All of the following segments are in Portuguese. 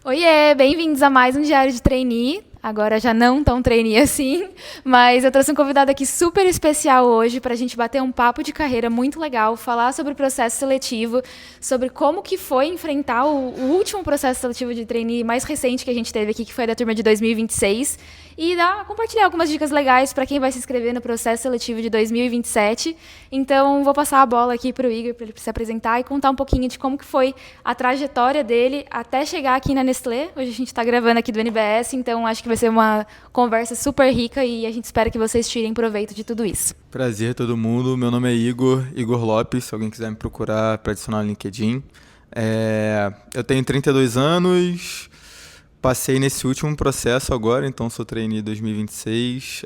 Oiê, bem-vindos a mais um Diário de Trainee. Agora já não tão trainee assim, mas eu trouxe um convidado aqui super especial hoje para a gente bater um papo de carreira muito legal, falar sobre o processo seletivo, sobre como que foi enfrentar o último processo seletivo de trainee mais recente que a gente teve aqui, que foi da turma de 2026, e compartilhar algumas dicas legais para quem vai se inscrever no processo seletivo de 2027. Então, vou passar a bola aqui para o Igor, para ele se apresentar e contar um pouquinho de como que foi a trajetória dele até chegar aqui na Nestlé. Hoje a gente está gravando aqui do NBS, então acho que vai ser uma conversa super rica e a gente espera que vocês tirem proveito de tudo isso. Prazer todo mundo, meu nome é Igor Lopes, se alguém quiser me procurar para adicionar no LinkedIn. Eu tenho 32 anos, passei nesse último processo agora, então sou trainee 2026.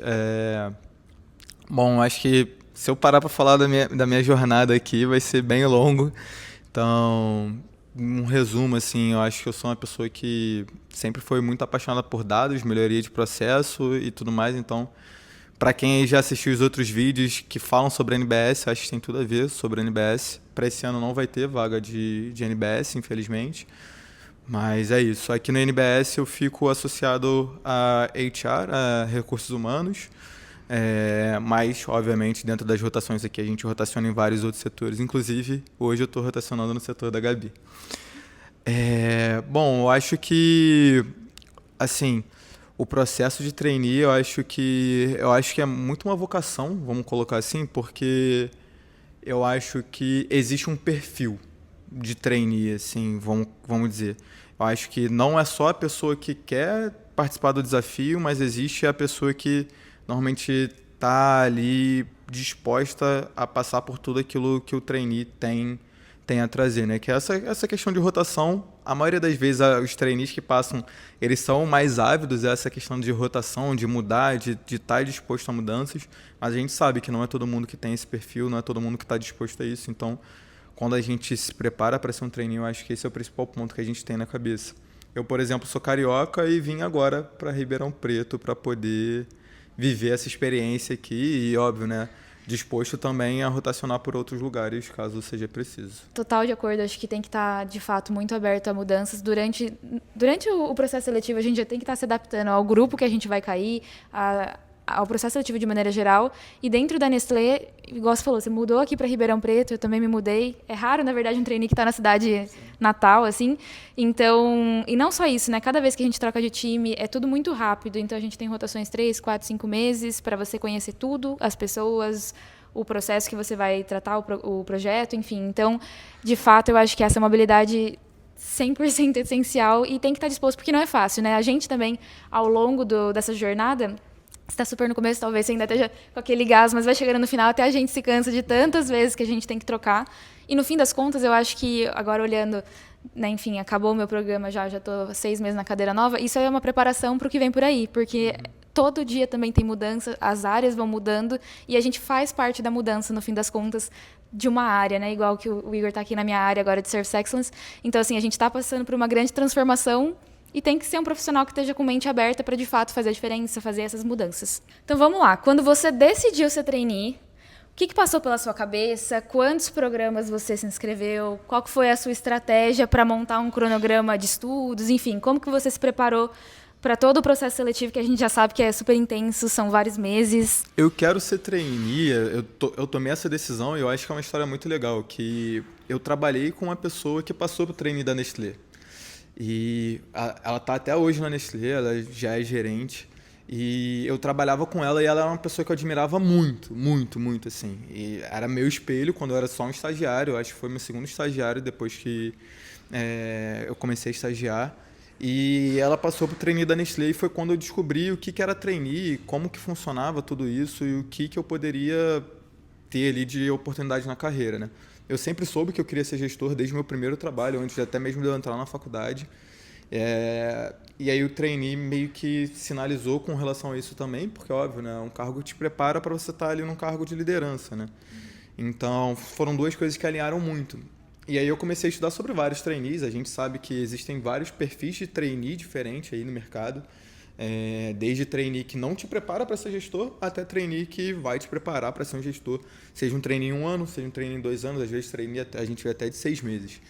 Bom, acho que se eu parar para falar da minha jornada aqui vai ser bem longo, então um resumo assim, eu acho que eu sou uma pessoa que sempre foi muito apaixonada por dados, melhoria de processo e tudo mais, então para quem já assistiu os outros vídeos que falam sobre a NBS, acho que tem tudo a ver sobre a NBS. Para esse ano não vai ter vaga de NBS, infelizmente. Mas é isso. Aqui no NBS eu fico associado a HR, a recursos humanos. Mas, obviamente, dentro das rotações aqui, a gente rotaciona em vários outros setores. Inclusive, hoje eu estou rotacionando no setor da Gabi. Bom, eu acho que, assim, o processo de trainee, eu acho que é muito uma vocação, vamos colocar assim, porque eu acho que existe um perfil de trainee, assim, vamos dizer. Eu acho que não é só a pessoa que quer participar do desafio, mas existe a pessoa que normalmente está ali disposta a passar por tudo aquilo que o trainee tem a trazer, né? Que é essa questão de rotação. A maioria das vezes os trainees que passam, eles são mais ávidos a essa questão de rotação, de mudar, de estar disposto a mudanças, mas a gente sabe que não é todo mundo que tem esse perfil, não é todo mundo que está disposto a isso, então quando a gente se prepara para ser um trainee, eu acho que esse é o principal ponto que a gente tem na cabeça. Eu, por exemplo, sou carioca e vim agora para Ribeirão Preto para poder viver essa experiência aqui e, óbvio, né, disposto também a rotacionar por outros lugares, caso seja preciso. Total de acordo, acho que tem que estar, de fato, muito aberto a mudanças. Durante o processo seletivo, a gente já tem que estar se adaptando ao grupo que a gente vai cair, ao processo seletivo de maneira geral. E dentro da Nestlé, igual você falou, você mudou aqui para Ribeirão Preto, eu também me mudei. É raro, na verdade, um trainee que está na cidade natal, assim. Então, e não só isso, né? Cada vez que a gente troca de time, é tudo muito rápido. Então, a gente tem rotações 3, 4, 5 meses para você conhecer tudo, as pessoas, o processo que você vai tratar, o projeto, enfim. Então, de fato, eu acho que essa é uma habilidade 100% essencial e tem que estar disposto, porque não é fácil, né? A gente também, ao longo dessa jornada, está super no começo, talvez você ainda esteja com aquele gás, mas vai chegando no final, até a gente se cansa de tantas vezes que a gente tem que trocar. E no fim das contas, eu acho que, agora olhando, né, enfim, acabou o meu programa já estou 6 meses na cadeira nova, isso aí é uma preparação para o que vem por aí, porque todo dia também tem mudança, as áreas vão mudando e a gente faz parte da mudança, no fim das contas, de uma área, né? Igual que o Igor está aqui na minha área agora de Service Excellence. Então, assim, a gente está passando por uma grande transformação e tem que ser um profissional que esteja com mente aberta para, de fato, fazer a diferença, fazer essas mudanças. Então, vamos lá. Quando você decidiu ser trainee, o que passou pela sua cabeça? Quantos programas você se inscreveu? Qual que foi a sua estratégia para montar um cronograma de estudos? Enfim, como que você se preparou para todo o processo seletivo, que a gente já sabe que é super intenso, são vários meses? Eu quero ser trainee, eu tomei essa decisão e eu acho que é uma história muito legal, que eu trabalhei com uma pessoa que passou para o trainee da Nestlé. E ela está até hoje na Nestlé, ela já é gerente. E eu trabalhava com ela e ela era uma pessoa que eu admirava muito, muito, muito, assim. E era meu espelho quando eu era só um estagiário, eu acho que foi meu segundo estagiário depois que eu comecei a estagiar. E ela passou para o trainee da Nestlé e foi quando eu descobri o que era trainee, como que funcionava tudo isso e o que eu poderia ter ali de oportunidade na carreira, né? Eu sempre soube que eu queria ser gestor desde o meu primeiro trabalho, antes até mesmo de eu entrar na faculdade. E aí o trainee meio que sinalizou com relação a isso também, porque óbvio, né, um cargo te prepara para você estar ali num cargo de liderança, né? Então foram duas coisas que alinharam muito. E aí eu comecei a estudar sobre vários trainees. A gente sabe que existem vários perfis de trainee diferentes aí no mercado. Desde trainee que não te prepara para ser gestor, até trainee que vai te preparar para ser um gestor. Seja um trainee em 1 ano, seja um trainee em 2 anos, às vezes trainee a gente vê até de 6 meses.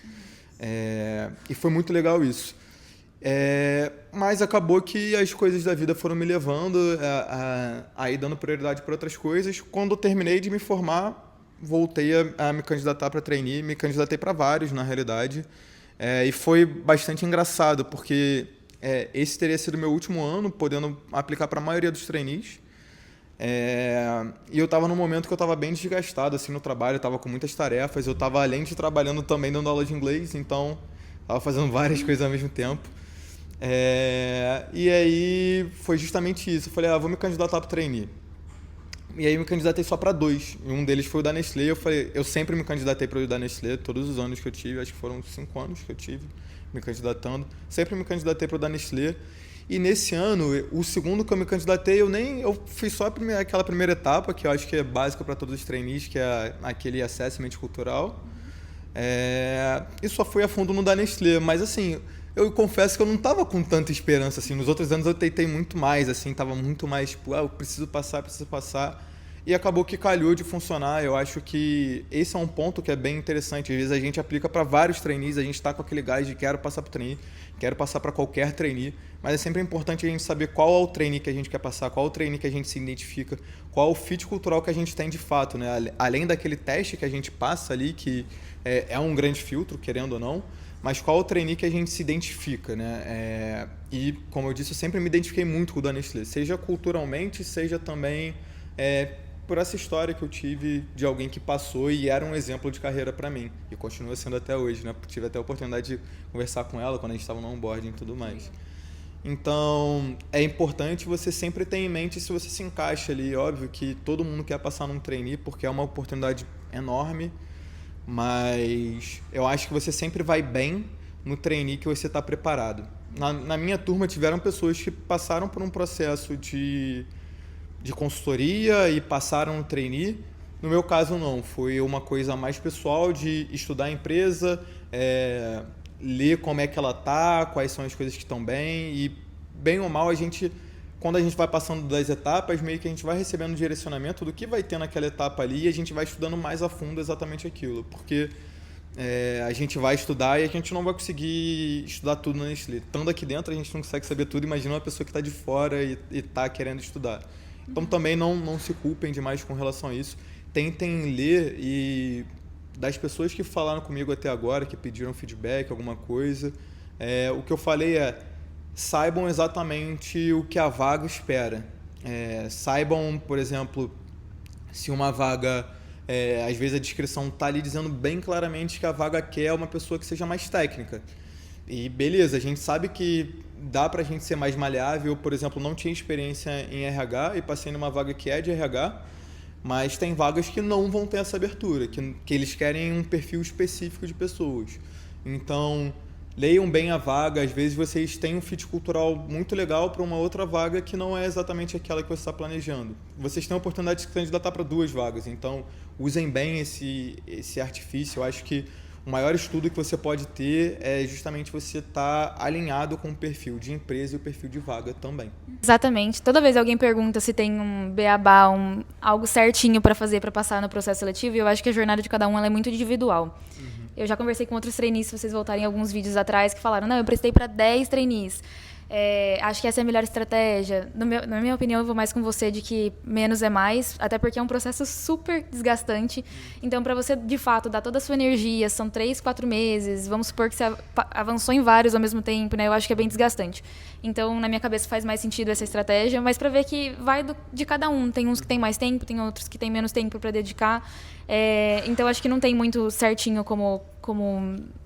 E foi muito legal isso. Mas acabou que as coisas da vida foram me levando a ir dando prioridade para outras coisas. Quando eu terminei de me formar, voltei a me candidatar para trainee, me candidatei para vários, na realidade. E foi bastante engraçado, porque esse teria sido meu último ano, podendo aplicar para a maioria dos trainees. E eu estava num momento que eu estava bem desgastado assim, no trabalho, eu estava com muitas tarefas, eu estava, além de trabalhando, também dando aula de inglês, então estava fazendo várias coisas ao mesmo tempo. E aí foi justamente isso. Eu falei, vou me candidatar para trainee. E aí me candidatei só para 2. E um deles foi o da Nestlé. Eu falei, eu sempre me candidatei para o da Nestlé, todos os anos que eu tive, acho que foram 5 anos que eu tive me candidatando. Sempre me candidatei para o da Nestlé. E nesse ano, o segundo que eu me candidatei, eu fiz só aquela primeira etapa, que eu acho que é básica para todos os trainees, que é aquele assessment cultural. E só fui a fundo no da Nestlé. Mas assim, eu confesso que eu não estava com tanta esperança, assim. Nos outros anos eu tentei muito mais, assim, estava muito mais, tipo, eu preciso passar. E acabou que calhou de funcionar. Eu acho que esse é um ponto que é bem interessante. Às vezes a gente aplica para vários trainees, a gente está com aquele gás de quero passar para o trainee, quero passar para qualquer trainee, mas é sempre importante a gente saber qual é o trainee que a gente quer passar, qual é o trainee que a gente se identifica, qual é o fit cultural que a gente tem de fato, né? Além daquele teste que a gente passa ali, que é um grande filtro, querendo ou não, mas qual é o trainee que a gente se identifica, né? E, como eu disse, eu sempre me identifiquei muito com o da Nestlé, seja culturalmente, seja também por essa história que eu tive de alguém que passou e era um exemplo de carreira para mim. E continua sendo até hoje, né? Tive até a oportunidade de conversar com ela quando a gente estava no onboarding e tudo mais. Então, é importante você sempre ter em mente se você se encaixa ali. Óbvio que todo mundo quer passar num trainee porque é uma oportunidade enorme, mas eu acho que você sempre vai bem no trainee que você está preparado. Na minha turma tiveram pessoas que passaram por um processo de consultoria e passaram no trainee. No meu caso, não. Foi uma coisa mais pessoal de estudar a empresa, ler como é que ela está, quais são as coisas que estão bem. E, bem ou mal, quando a gente vai passando das etapas, meio que a gente vai recebendo direcionamento do que vai ter naquela etapa ali e a gente vai estudando mais a fundo exatamente aquilo. Porque a gente vai estudar e a gente não vai conseguir estudar tudo na Nestlé. Estando aqui dentro, a gente não consegue saber tudo. Imagina uma pessoa que está de fora e está querendo estudar. Então também não se culpem demais com relação a isso. Tentem ler e das pessoas que falaram comigo até agora, que pediram feedback, alguma coisa, o que eu falei saibam exatamente o que a vaga espera. Saibam, por exemplo, se uma vaga, às vezes a descrição está ali dizendo bem claramente que a vaga quer uma pessoa que seja mais técnica. E beleza, a gente sabe que dá pra gente ser mais maleável. Eu, por exemplo, não tinha experiência em RH e passei numa vaga que é de RH, mas tem vagas que não vão ter essa abertura, que eles querem um perfil específico de pessoas. Então, leiam bem a vaga. Às vezes vocês têm um fit cultural muito legal para uma outra vaga que não é exatamente aquela que você está planejando. Vocês têm a oportunidade de se candidatar para 2 vagas, então usem bem esse artifício. Eu acho que o maior estudo que você pode ter é justamente você estar alinhado com o perfil de empresa e o perfil de vaga também. Exatamente. Toda vez alguém pergunta se tem um beabá, algo certinho para fazer para passar no processo seletivo, eu acho que a jornada de cada um ela é muito individual. Eu já conversei com outros trainees, se vocês voltarem alguns vídeos atrás, que falaram, não, eu prestei para 10 trainees. Acho que essa é a melhor estratégia. Na minha opinião, eu vou mais com você de que menos é mais, até porque é um processo super desgastante. Então, para você, de fato, dar toda a sua energia, são 3, 4 meses, vamos supor que você avançou em vários ao mesmo tempo, né? Eu acho que é bem desgastante. Então, na minha cabeça, faz mais sentido essa estratégia, mas para ver que vai de cada um. Tem uns que tem mais tempo, tem outros que tem menos tempo para dedicar. Então, acho que não tem muito certinho como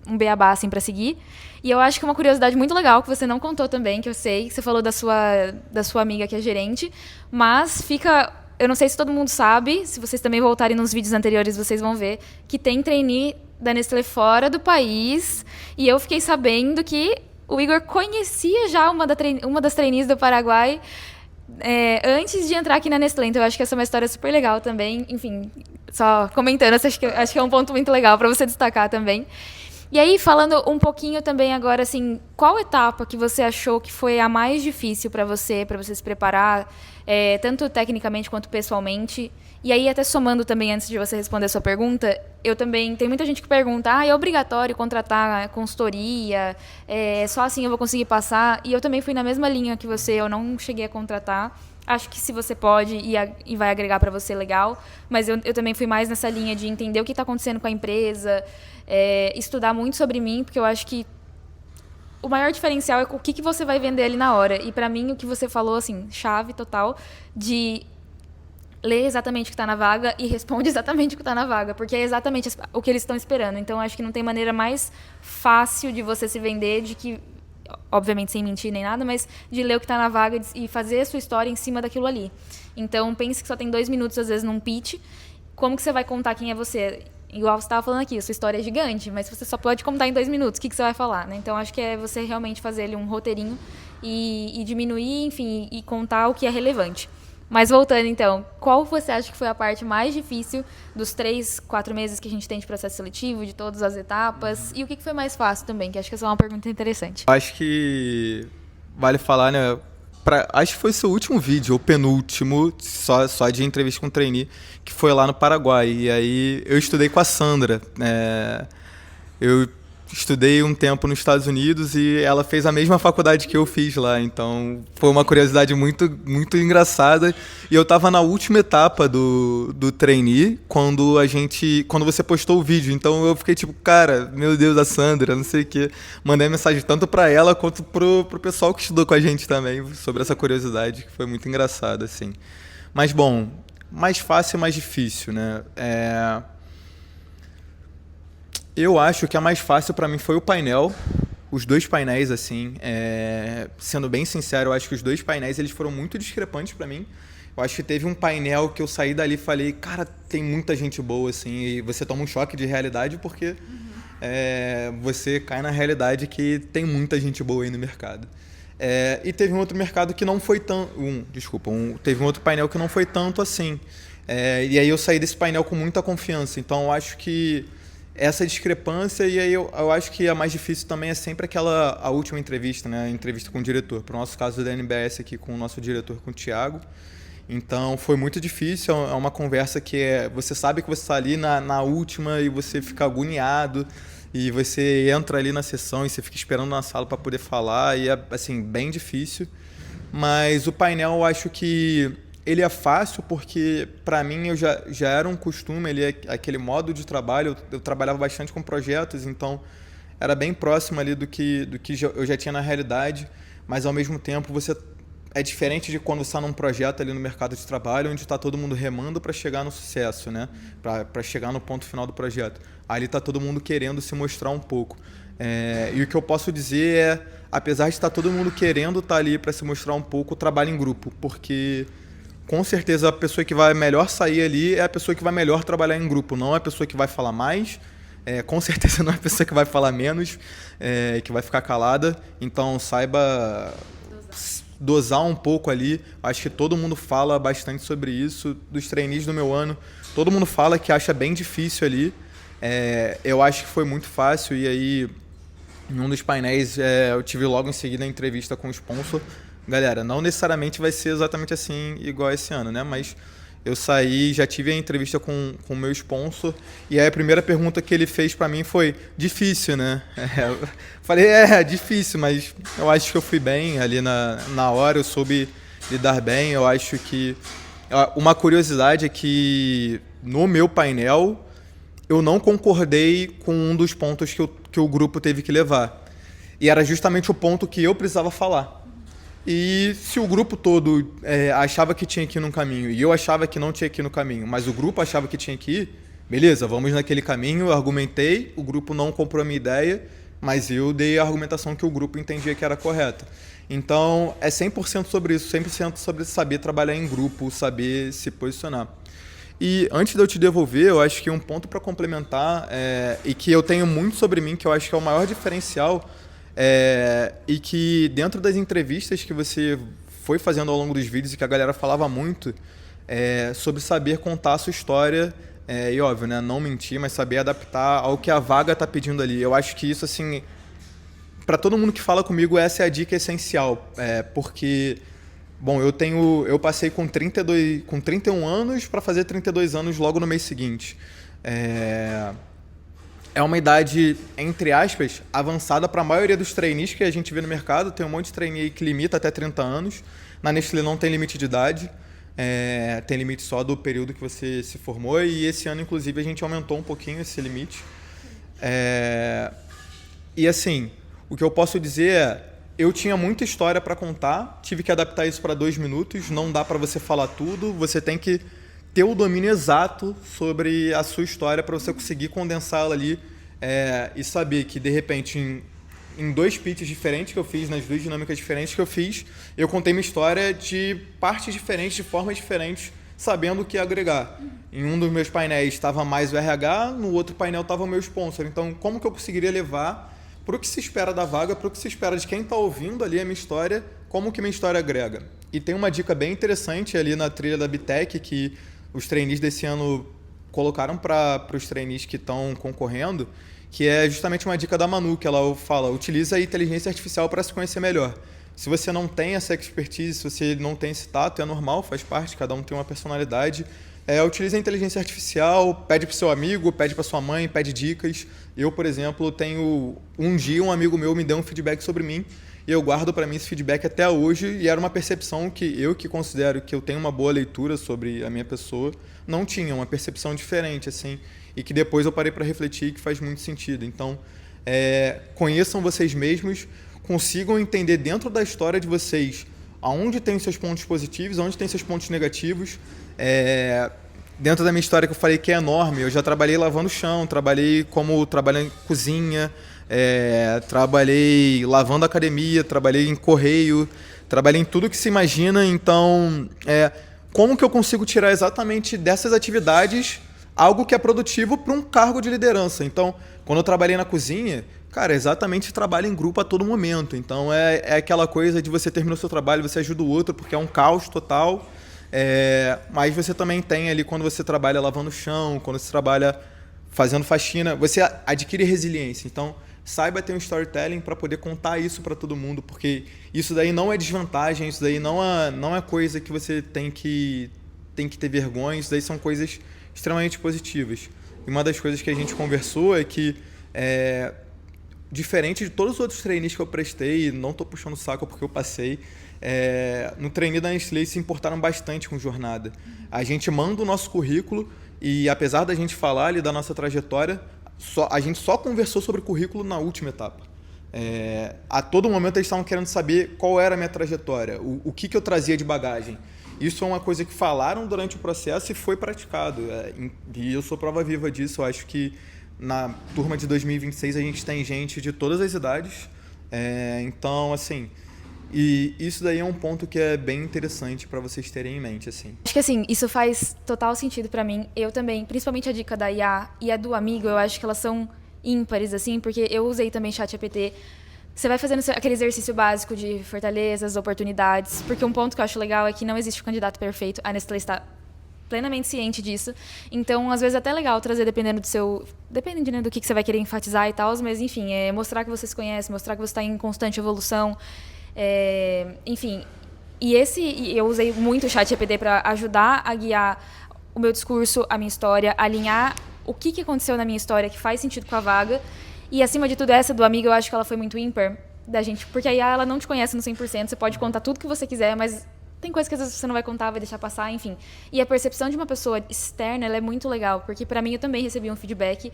um beabá assim, para seguir. E eu acho que uma curiosidade muito legal, que você não contou também, que eu sei, que você falou da sua amiga que é gerente, mas fica... Eu não sei se todo mundo sabe, se vocês também voltarem nos vídeos anteriores, vocês vão ver que tem trainee da Nestlé fora do país, e eu fiquei sabendo que o Igor conhecia já uma das trainees do Paraguai antes de entrar aqui na Nestlé. Então, eu acho que essa é uma história super legal também. Enfim, só comentando, acho que é um ponto muito legal para você destacar também. E aí, falando um pouquinho também agora, assim, qual etapa que você achou que foi a mais difícil para você se preparar, tanto tecnicamente quanto pessoalmente? E aí, até somando também, antes de você responder a sua pergunta, eu também, tem muita gente que pergunta, é obrigatório contratar consultoria, só assim eu vou conseguir passar? E eu também fui na mesma linha que você, eu não cheguei a contratar. Acho que se você pode e vai agregar para você, legal. Mas eu também fui mais nessa linha de entender o que está acontecendo com a empresa, estudar muito sobre mim, porque eu acho que o maior diferencial é o que você vai vender ali na hora. E para mim, o que você falou, assim, chave total, de ler exatamente o que está na vaga e responde exatamente o que está na vaga, porque é exatamente o que eles estão esperando. Então, acho que não tem maneira mais fácil de você se vender de que, obviamente sem mentir nem nada, mas de ler o que está na vaga e fazer a sua história em cima daquilo ali. Então, pense que só tem 2 minutos, às vezes, num pitch. Como que você vai contar quem é você? Igual você estava falando aqui, a sua história é gigante, mas você só pode contar em 2 minutos. O que você vai falar, né? Então, acho que é você realmente fazer ali um roteirinho e diminuir, enfim, e contar o que é relevante. Mas voltando, então, qual você acha que foi a parte mais difícil dos 3, 4 meses que a gente tem de processo seletivo, de todas as etapas? E o que foi mais fácil também? Que acho que essa é uma pergunta interessante. Acho que vale falar, né? Acho que foi seu último vídeo, ou penúltimo, só de entrevista com o trainee, que foi lá no Paraguai. E aí eu estudei com a Sandra. Eu estudei um tempo nos Estados Unidos e ela fez a mesma faculdade que eu fiz lá. Então foi uma curiosidade muito, muito engraçada. E eu estava na última etapa do trainee quando você postou o vídeo. Então eu fiquei tipo, cara, meu Deus, a Sandra, não sei o quê. Mandei mensagem tanto para ela quanto pro pessoal que estudou com a gente também sobre essa curiosidade, que foi muito engraçada, assim. Mas bom, mais fácil e mais difícil, né? Eu acho que a mais fácil para mim foi o painel, os 2 painéis, assim, sendo bem sincero, eu acho que os 2 painéis eles foram muito discrepantes para mim. Eu acho que teve um painel que eu saí dali e falei, cara, tem muita gente boa, assim, e você toma um choque de realidade porque você cai na realidade que tem muita gente boa aí no mercado. E teve um outro mercado que não foi tão... teve um outro painel que não foi tanto assim. E aí eu saí desse painel com muita confiança, então eu acho que essa discrepância, e aí eu acho que a mais difícil também é sempre a última entrevista, né? A entrevista com o diretor. Para o nosso caso da NBS aqui com o nosso diretor, com o Thiago. Então foi muito difícil, é uma conversa que você sabe que você está ali na última e você fica agoniado e você entra ali na sessão e você fica esperando na sala para poder falar e é assim, bem difícil. Mas o painel eu acho que ele é fácil porque, para mim, eu já era um costume, aquele modo de trabalho, eu trabalhava bastante com projetos, então era bem próximo ali do que eu já tinha na realidade, mas ao mesmo tempo é diferente de quando você está num projeto ali no mercado de trabalho, onde está todo mundo remando para chegar no sucesso, né? Para chegar no ponto final do projeto. Ali está todo mundo querendo se mostrar um pouco. E o que eu posso dizer apesar de estar todo mundo querendo estar ali para se mostrar um pouco, o trabalho em grupo, porque... Com certeza a pessoa que vai melhor sair ali é a pessoa que vai melhor trabalhar em grupo, não é a pessoa que vai falar mais, com certeza não é a pessoa que vai falar menos, que vai ficar calada. Então saiba dosar um pouco ali. Acho que todo mundo fala bastante sobre isso. Dos trainees do meu ano, todo mundo fala que acha bem difícil ali. Eu acho que foi muito fácil e aí em um dos painéis eu tive logo em seguida a entrevista com o sponsor. Galera, não necessariamente vai ser exatamente assim igual esse ano, né? Mas eu saí, já tive a entrevista com o meu sponsor e aí a primeira pergunta que ele fez para mim foi difícil, né? Eu falei, difícil, mas eu acho que eu fui bem ali na hora, eu soube lidar bem. Eu acho que... Uma curiosidade é que no meu painel eu não concordei com um dos pontos que o grupo teve que levar. E era justamente o ponto que eu precisava falar. E se o grupo todo achava que tinha que ir num caminho e eu achava que não tinha que ir no caminho, mas o grupo achava que tinha que ir, beleza, vamos naquele caminho, eu argumentei, o grupo não comprou a minha ideia, mas eu dei a argumentação que o grupo entendia que era correta. Então, é 100% sobre isso, 100% sobre saber trabalhar em grupo, saber se posicionar. E antes de eu te devolver, eu acho que um ponto para complementar, e que eu tenho muito sobre mim, que eu acho que é o maior diferencial, e que dentro das entrevistas que você foi fazendo ao longo dos vídeos e que a galera falava muito sobre saber contar a sua história e óbvio, né, não mentir, mas saber adaptar ao que a vaga está pedindo ali. Eu acho que isso, assim, para todo mundo que fala comigo, essa é a dica essencial, porque, bom, eu passei com 31 anos para fazer 32 anos logo no mês seguinte. É uma idade, entre aspas, avançada para a maioria dos trainees que a gente vê no mercado. Tem um monte de trainee que limita até 30 anos. Na Nestlé não tem limite de idade, tem limite só do período que você se formou. E esse ano, inclusive, a gente aumentou um pouquinho esse limite. E assim, o que eu posso dizer é, eu tinha muita história para contar, tive que adaptar isso para 2 minutos, não dá para você falar tudo, você tem que ter o domínio exato sobre a sua história para você conseguir condensá-la ali e saber que, de repente, em 2 pitches diferentes que eu fiz, nas 2 dinâmicas diferentes que eu fiz, eu contei minha história de partes diferentes, de formas diferentes, sabendo o que agregar. Em um dos meus painéis estava mais o RH, no outro painel estava o meu sponsor. Então, como que eu conseguiria levar para o que se espera da vaga, para o que se espera de quem está ouvindo ali a minha história, como que minha história agrega? E tem uma dica bem interessante ali na trilha da Bitec, que os trainees desse ano colocaram para os trainees que estão concorrendo, que é justamente uma dica da Manu, que ela fala, utiliza a inteligência artificial para se conhecer melhor. Se você não tem essa expertise, se você não tem esse tato, é normal, faz parte, cada um tem uma personalidade. Utilize a inteligência artificial, pede para o seu amigo, pede para sua mãe, pede dicas. Eu, por exemplo, tenho um dia um amigo meu me deu um feedback sobre mim e eu guardo para mim esse feedback até hoje, e era uma percepção que considero que eu tenho uma boa leitura sobre a minha pessoa, não tinha, uma percepção diferente, assim, e que depois eu parei para refletir e que faz muito sentido. Então, conheçam vocês mesmos, consigam entender dentro da história de vocês aonde tem seus pontos positivos, aonde tem seus pontos negativos. Dentro da minha história que eu falei que é enorme, eu já trabalhei lavando chão, trabalhei em cozinha, trabalhei lavando academia, trabalhei em correio, trabalhei em tudo que se imagina. Então, como que eu consigo tirar exatamente dessas atividades algo que é produtivo para um cargo de liderança? Então, quando eu trabalhei na cozinha, cara, exatamente trabalho em grupo a todo momento. Então, é aquela coisa de você terminar o seu trabalho, você ajuda o outro, porque é um caos total. Mas você também tem ali, quando você trabalha lavando o chão, quando você trabalha fazendo faxina, você adquire resiliência. Então, saiba ter um storytelling para poder contar isso para todo mundo, porque isso daí não é desvantagem, isso daí não é coisa que você tem que ter vergonha, isso daí são coisas extremamente positivas. E uma das coisas que a gente conversou é que, diferente de todos os outros trainees que eu prestei, não estou puxando o saco porque eu passei, no trainee da Nestlé se importaram bastante com jornada. A gente manda o nosso currículo e, apesar da gente falar ali da nossa trajetória, a gente só conversou sobre o currículo na última etapa. A todo momento eles estavam querendo saber qual era a minha trajetória, o que eu trazia de bagagem. Isso é uma coisa que falaram durante o processo e foi praticado. E eu sou prova viva disso. Eu acho que na turma de 2026 a gente tem gente de todas as idades. Então, assim... E isso daí é um ponto que é bem interessante para vocês terem em mente, assim. Acho que, assim, isso faz total sentido para mim. Eu também, principalmente a dica da IA e a do amigo, eu acho que elas são ímpares, assim, porque eu usei também ChatGPT. Você vai fazendo aquele exercício básico de fortalezas, oportunidades, porque um ponto que eu acho legal é que não existe um candidato perfeito. A Nestlé está plenamente ciente disso. Então, às vezes, é até legal trazer, dependendo, né, do que você vai querer enfatizar e tal, mas, enfim, mostrar que você se conhece, mostrar que você está em constante evolução. Enfim, e eu usei muito o ChatGPT para ajudar a guiar o meu discurso, a minha história, alinhar o que aconteceu na minha história que faz sentido com a vaga. E, acima de tudo, essa do amigo, eu acho que ela foi muito ímpar da gente, porque a IA, ela não te conhece no 100%, você pode contar tudo que você quiser, mas tem coisas que às vezes você não vai contar, vai deixar passar, enfim. E a percepção de uma pessoa externa, ela é muito legal, porque para mim eu também recebi um feedback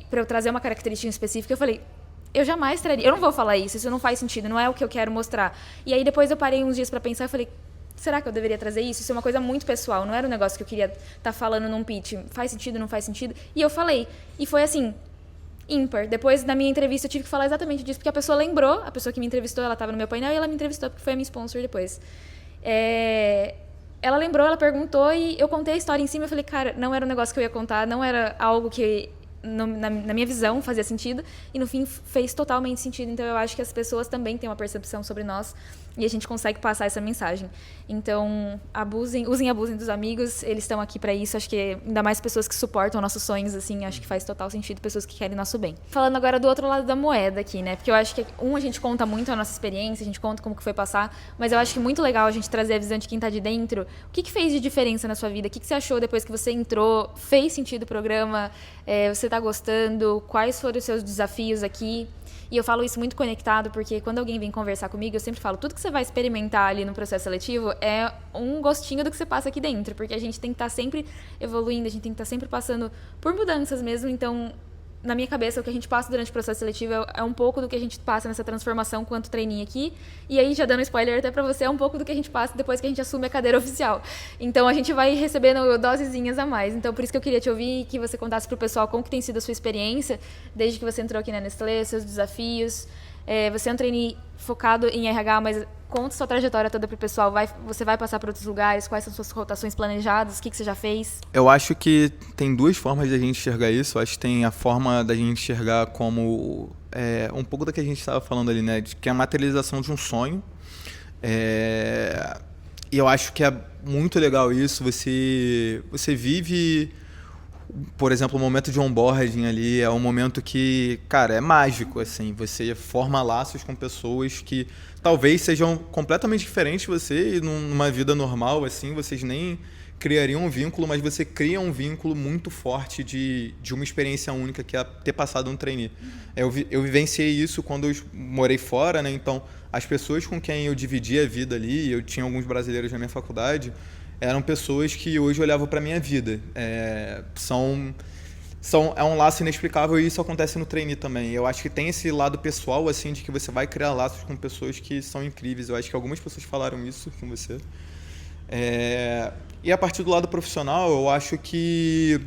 para eu trazer uma característica específica. Eu falei, eu jamais traria, eu não vou falar isso não faz sentido, não é o que eu quero mostrar. E aí depois eu parei uns dias para pensar e falei, será que eu deveria trazer isso? Isso é uma coisa muito pessoal, não era um negócio que eu queria estar falando num pitch. Faz sentido, não faz sentido? E eu falei. E foi assim, ímpar. Depois, na minha entrevista, eu tive que falar exatamente disso, porque a pessoa lembrou, a pessoa que me entrevistou, ela estava no meu painel e ela me entrevistou, porque foi a minha sponsor depois. Ela lembrou, ela perguntou e eu contei a história em cima e falei, cara, não era um negócio que eu ia contar, não era algo que na minha visão, fazia sentido, e no fim fez totalmente sentido. Então, eu acho que as pessoas também têm uma percepção sobre nós e a gente consegue passar essa mensagem. Então, usem e abusem dos amigos, eles estão aqui para isso. Acho que ainda mais pessoas que suportam nossos sonhos, assim, acho que faz total sentido, pessoas que querem nosso bem. Falando agora do outro lado da moeda aqui, né? Porque eu acho que, a gente conta muito a nossa experiência, a gente conta como que foi passar, mas eu acho que é muito legal a gente trazer a visão de quem tá de dentro. O que fez de diferença na sua vida? O que você achou depois que você entrou? Fez sentido o programa? Você tá gostando? Quais foram os seus desafios aqui? E eu falo isso muito conectado, porque quando alguém vem conversar comigo, eu sempre falo, tudo que você vai experimentar ali no processo seletivo é um gostinho do que você passa aqui dentro, porque a gente tem que estar sempre evoluindo, a gente tem que estar sempre passando por mudanças mesmo. Então, na minha cabeça, o que a gente passa durante o processo seletivo é um pouco do que a gente passa nessa transformação quanto trainee aqui. E aí, já dando spoiler até pra você, é um pouco do que a gente passa depois que a gente assume a cadeira oficial. Então, a gente vai recebendo dosezinhas a mais. Então, por isso que eu queria te ouvir e que você contasse pro pessoal como que tem sido a sua experiência desde que você entrou aqui na Nestlé, seus desafios. Você é um trainee focado em RH, mas conta sua trajetória toda pro pessoal. Você vai passar por outros lugares? Quais são suas rotações planejadas? O que você já fez? Eu acho que tem duas formas de a gente enxergar isso. Eu acho que tem a forma da gente enxergar como um pouco da que a gente estava falando ali, né? Que é a materialização de um sonho. E eu acho que é muito legal isso. Você vive, por exemplo, o momento de onboarding ali é um momento que, cara, é mágico, assim. Você forma laços com pessoas que talvez sejam completamente diferentes de você e numa vida normal, assim, vocês nem criariam um vínculo, mas você cria um vínculo muito forte de uma experiência única que é ter passado um trainee. Eu vivenciei isso quando eu morei fora, né? Então, as pessoas com quem eu dividia a vida ali, eu tinha alguns brasileiros na minha faculdade, eram pessoas que hoje olhavam para minha vida. É um laço inexplicável e isso acontece no trainee também. Eu acho que tem esse lado pessoal, assim, de que você vai criar laços com pessoas que são incríveis. Eu acho que algumas pessoas falaram isso com você. E a partir do lado profissional, eu acho que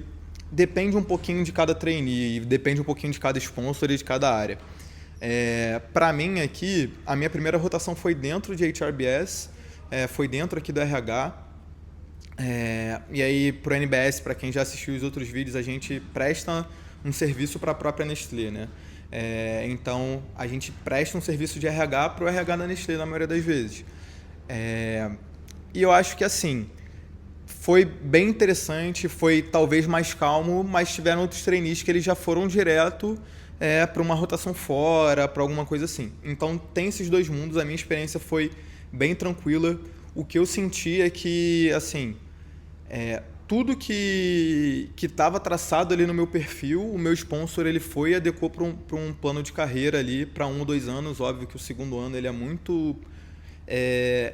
depende um pouquinho de cada trainee, depende um pouquinho de cada sponsor e de cada área. Para mim aqui, a minha primeira rotação foi dentro de HRBS, foi dentro aqui do RH. E aí, pro NBS, para quem já assistiu os outros vídeos, a gente presta um serviço para a própria Nestlé, né? Então, a gente presta um serviço de RH para o RH da Nestlé, na maioria das vezes. E eu acho que, assim, foi bem interessante, foi talvez mais calmo, mas tiveram outros trainees que eles já foram direto para uma rotação fora, para alguma coisa assim. Então, tem esses dois mundos, a minha experiência foi bem tranquila. O que eu senti é que, assim, tudo que estava traçado ali no meu perfil, o meu sponsor ele foi e adequou para um plano de carreira ali para 1 ou 2 anos. Óbvio que o segundo ano ele é muito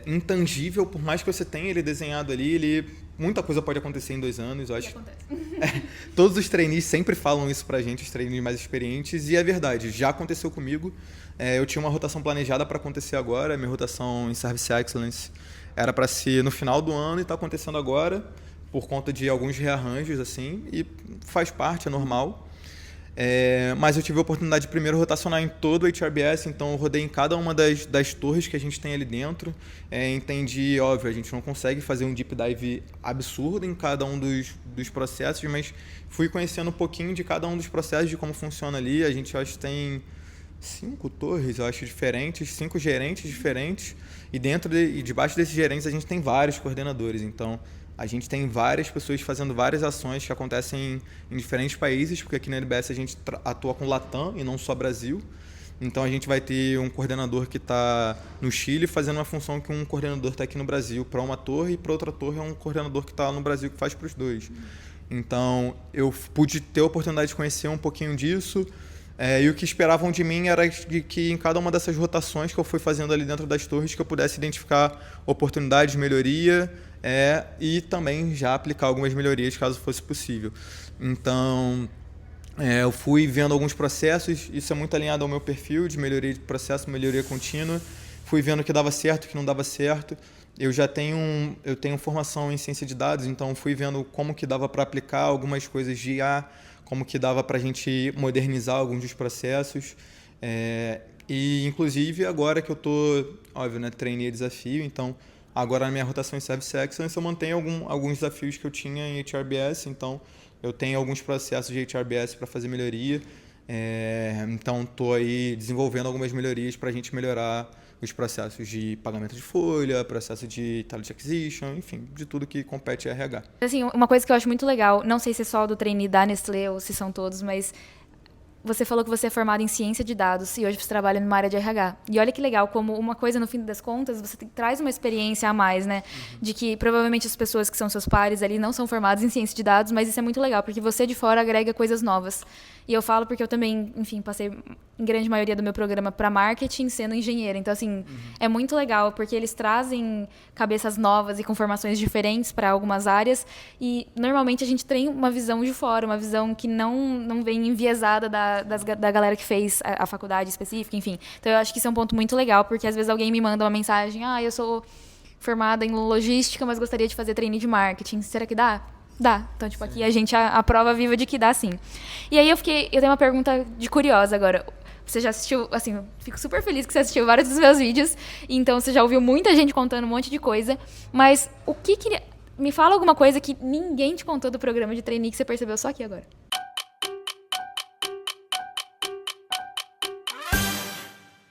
intangível, por mais que você tenha ele desenhado ali, muita coisa pode acontecer em 2 anos. Eu acho que todos os trainees sempre falam isso pra gente, os trainees mais experientes, e é verdade, já aconteceu comigo. Eu tinha uma rotação planejada para acontecer agora, minha rotação em Service Excellence era para ser no final do ano e está acontecendo agora por conta de alguns rearranjos, assim, e faz parte, é normal. Mas eu tive a oportunidade de primeiro rotacionar em todo o HRBS, então eu rodei em cada uma das torres que a gente tem ali dentro. Entendi, óbvio, a gente não consegue fazer um deep dive absurdo em cada um dos processos, mas fui conhecendo um pouquinho de cada um dos processos, de como funciona ali. A gente, acho que tem 5 torres, eu acho, diferentes, 5 gerentes diferentes, e debaixo desses gerentes a gente tem vários coordenadores. Então, a gente tem várias pessoas fazendo várias ações que acontecem em diferentes países, porque aqui na NBS a gente atua com Latam e não só Brasil. Então, a gente vai ter um coordenador que está no Chile fazendo uma função que um coordenador está aqui no Brasil para uma torre, e para outra torre é um coordenador que está no Brasil que faz para os dois. Então, eu pude ter a oportunidade de conhecer um pouquinho disso. E o que esperavam de mim era de que em cada uma dessas rotações que eu fui fazendo ali dentro das torres, que eu pudesse identificar oportunidades de melhoria e também já aplicar algumas melhorias caso fosse possível. Então, eu fui vendo alguns processos, isso é muito alinhado ao meu perfil de melhoria de processo, melhoria contínua. Fui vendo o que dava certo, o que não dava certo. Eu tenho formação em ciência de dados, então fui vendo como que dava para aplicar algumas coisas de IA, como que dava para a gente modernizar alguns dos processos. E, inclusive, agora que eu estou, óbvio, né, trainee desafio, então, agora na minha rotação em Service Excellence, eu mantenho alguns desafios que eu tinha em HRBS, então, eu tenho alguns processos de HRBS para fazer melhoria. Então, estou aí desenvolvendo algumas melhorias para a gente melhorar os processos de pagamento de folha, processo de talent acquisition, enfim, de tudo que compete a RH. Assim, uma coisa que eu acho muito legal, não sei se é só do trainee da Nestlé ou se são todos, mas você falou que você é formado em ciência de dados e hoje você trabalha numa área de RH. E olha que legal, como uma coisa, no fim das contas, você traz uma experiência a mais, né? De que provavelmente as pessoas que são seus pares ali não são formadas em ciência de dados, mas isso é muito legal, porque você de fora agrega coisas novas. E eu falo porque eu também, enfim, passei em grande maioria do meu programa para marketing sendo engenheira. Então, assim, é muito legal, porque eles trazem cabeças novas e com formações diferentes para algumas áreas. E, normalmente, a gente tem uma visão de fora, uma visão que não vem enviesada da galera que fez a faculdade específica, enfim. Então, eu acho que isso é um ponto muito legal, porque, às vezes, alguém me manda uma mensagem, eu sou formada em logística, mas gostaria de fazer trainee de marketing. Será que dá? Dá. Então, tipo, aqui a gente a prova viva de que dá, sim. E aí eu tenho uma pergunta de curiosa agora. Você já assistiu, assim, eu fico super feliz que você assistiu vários dos meus vídeos, então você já ouviu muita gente contando um monte de coisa, mas me fala alguma coisa que ninguém te contou do programa de trainee que você percebeu só aqui agora.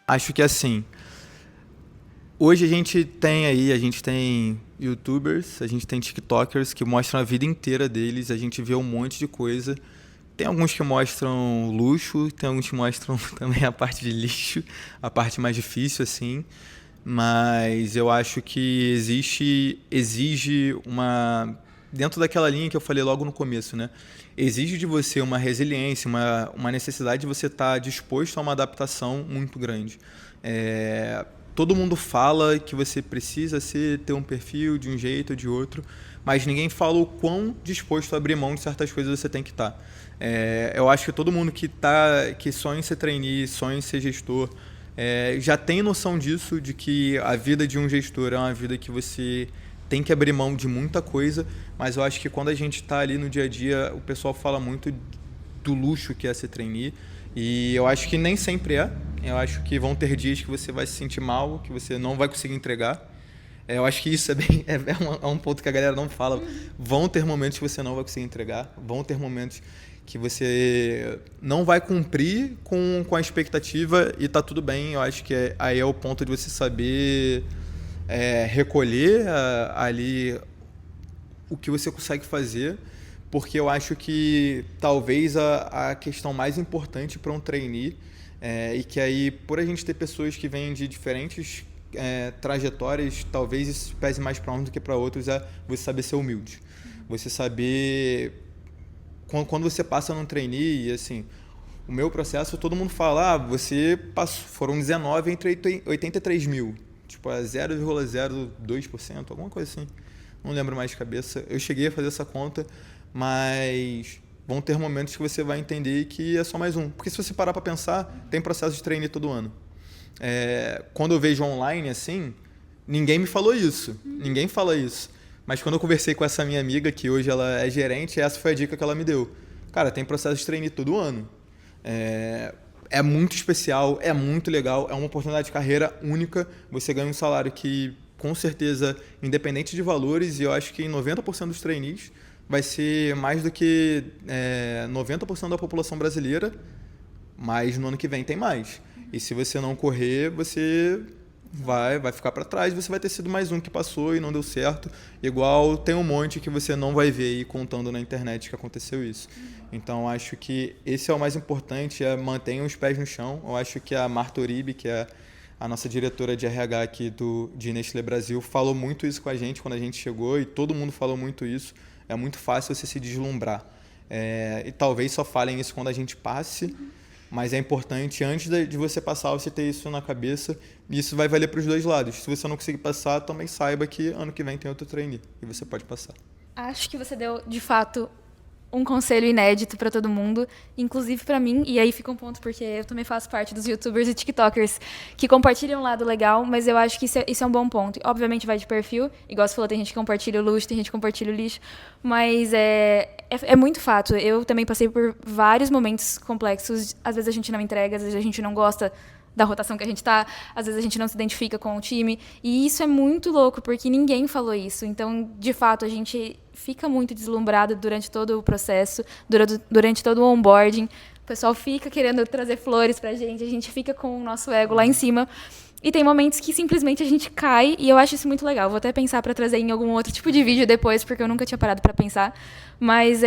Acho que assim, hoje a gente tem YouTubers, a gente tem TikTokers que mostram a vida inteira deles, a gente vê um monte de coisa. Tem alguns que mostram luxo, tem alguns que mostram também a parte de lixo, a parte mais difícil, assim. Mas eu acho que exige uma... Dentro daquela linha que eu falei logo no começo, né? Exige de você uma resiliência, uma necessidade de você estar disposto a uma adaptação muito grande. Todo mundo fala que você precisa ter um perfil de um jeito ou de outro, mas ninguém fala o quão disposto a abrir mão de certas coisas você tem que estar. Eu acho que todo mundo que sonha em ser trainee, sonha em ser gestor, já tem noção disso, de que a vida de um gestor é uma vida que você tem que abrir mão de muita coisa, mas eu acho que quando a gente está ali no dia a dia, o pessoal fala muito do luxo que é ser trainee, e eu acho que nem sempre é. Eu acho que vão ter dias que você vai se sentir mal, que você não vai conseguir entregar. Eu acho que isso é um ponto que a galera não fala. Vão ter momentos que você não vai conseguir entregar, vão ter momentos que você não vai cumprir com a expectativa e tá tudo bem. Eu acho que aí é o ponto de você saber recolher ali o que você consegue fazer, porque eu acho que talvez a questão mais importante para um trainee e que aí, por a gente ter pessoas que vêm de diferentes trajetórias, talvez isso pese mais para uns do que para outros, é você saber ser humilde. Você saber... Quando você passa num trainee, e assim, o meu processo, todo mundo fala, você passou, foram 19 entre 83 mil. Tipo, 0,02%, alguma coisa assim. Não lembro mais de cabeça. Eu cheguei a fazer essa conta, mas vão ter momentos que você vai entender que é só mais um. Porque se você parar para pensar, tem processo de trainee todo ano. Quando eu vejo online, assim, ninguém me falou isso. Ninguém fala isso. Mas quando eu conversei com essa minha amiga, que hoje ela é gerente, essa foi a dica que ela me deu. Cara, tem processo de trainee todo ano. É muito especial, é muito legal, é uma oportunidade de carreira única. Você ganha um salário que, com certeza, independente de valores, e eu acho que em 90% dos trainees vai ser mais do que 90% da população brasileira, mas no ano que vem tem mais. E se você não correr, você vai ficar para trás, você vai ter sido mais um que passou e não deu certo. Igual tem um monte que você não vai ver aí contando na internet que aconteceu isso. Então, acho que esse é o mais importante, mantenha os pés no chão. Eu acho que a Marta Uribe, que é a nossa diretora de RH aqui de Nestlé Brasil, falou muito isso com a gente quando a gente chegou, e todo mundo falou muito isso. É muito fácil você se deslumbrar. E talvez só falem isso quando a gente passe, mas é importante, antes de você passar, você ter isso na cabeça, e isso vai valer para os dois lados. Se você não conseguir passar, também saiba que ano que vem tem outro trainee, e você pode passar. Acho que você deu, de fato, um conselho inédito para todo mundo, inclusive para mim, e aí fica um ponto, porque eu também faço parte dos youtubers e tiktokers que compartilham um lado legal, mas eu acho que isso é um bom ponto. Obviamente vai de perfil, igual você falou, tem gente que compartilha o luxo, tem gente que compartilha o lixo, mas é muito fato. Eu também passei por vários momentos complexos, às vezes a gente não entrega, às vezes a gente não gosta da rotação que a gente está, às vezes a gente não se identifica com o time, e isso é muito louco, porque ninguém falou isso. Então, de fato, a gente fica muito deslumbrado durante todo o processo, durante todo o onboarding. O pessoal fica querendo trazer flores pra gente, a gente fica com o nosso ego lá em cima. E tem momentos que simplesmente a gente cai, e eu acho isso muito legal. Vou até pensar para trazer em algum outro tipo de vídeo depois, porque eu nunca tinha parado para pensar. Mas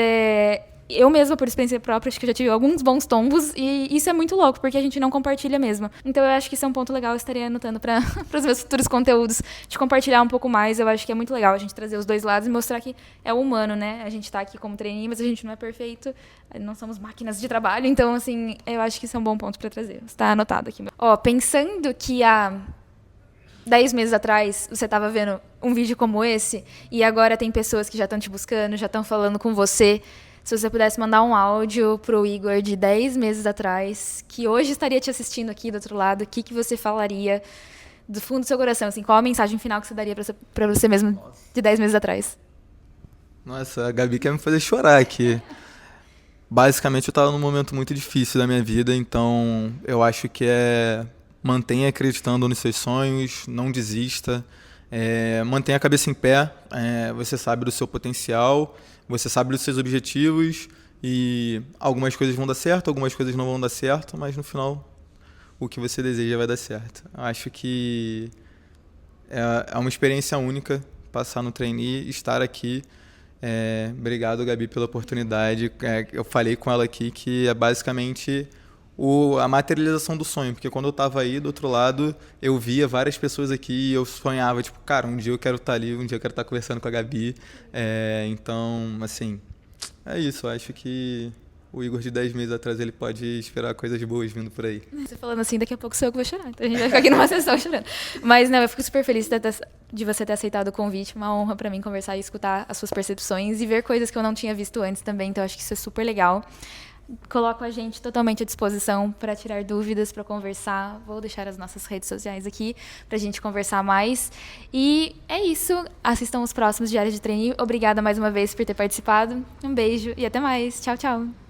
eu mesma, por experiência própria, acho que eu já tive alguns bons tombos, e isso é muito louco, porque a gente não compartilha mesmo. Então eu acho que isso é um ponto legal, eu estaria anotando para os meus futuros conteúdos, de compartilhar um pouco mais. Eu acho que é muito legal a gente trazer os dois lados e mostrar que é humano, né? A gente tá aqui como trainee, mas a gente não é perfeito, não somos máquinas de trabalho, então, assim, eu acho que isso é um bom ponto para trazer. Está anotado aqui. Ó, pensando que 10 meses atrás você estava vendo um vídeo como esse, e agora tem pessoas que já estão te buscando, já estão falando com você. Se você pudesse mandar um áudio pro Igor de 10 meses atrás, que hoje estaria te assistindo aqui do outro lado, o que você falaria do fundo do seu coração? Assim, qual a mensagem final que você daria para você mesmo de 10 meses atrás? Nossa, a Gabi quer me fazer chorar aqui. Basicamente, eu estava num momento muito difícil da minha vida, então eu acho que mantenha acreditando nos seus sonhos, não desista, mantenha a cabeça em pé, você sabe do seu potencial, você sabe dos seus objetivos, e algumas coisas vão dar certo, algumas coisas não vão dar certo, mas no final o que você deseja vai dar certo. Eu acho que é uma experiência única passar no trainee, estar aqui. Obrigado, Gabi, pela oportunidade. Eu falei com ela aqui que é basicamente a materialização do sonho, porque quando eu estava aí do outro lado, eu via várias pessoas aqui e eu sonhava, tipo, cara, um dia eu quero estar ali, um dia eu quero estar conversando com a Gabi. Então, assim, é isso. Eu acho que o Igor de 10 meses atrás, ele pode esperar coisas boas vindo por aí. Você falando assim, daqui a pouco sou eu que vou chorar. Então a gente vai ficar aqui numa sessão chorando. Mas não, eu fico super feliz de você ter aceitado o convite. Uma honra pra mim conversar e escutar as suas percepções e ver coisas que eu não tinha visto antes também. Então acho que isso é super legal. Coloco a gente totalmente à disposição para tirar dúvidas, para conversar. Vou deixar as nossas redes sociais aqui para a gente conversar mais. E é isso. Assistam os próximos Diários de Trainee. Obrigada mais uma vez por ter participado. Um beijo e até mais. Tchau, tchau.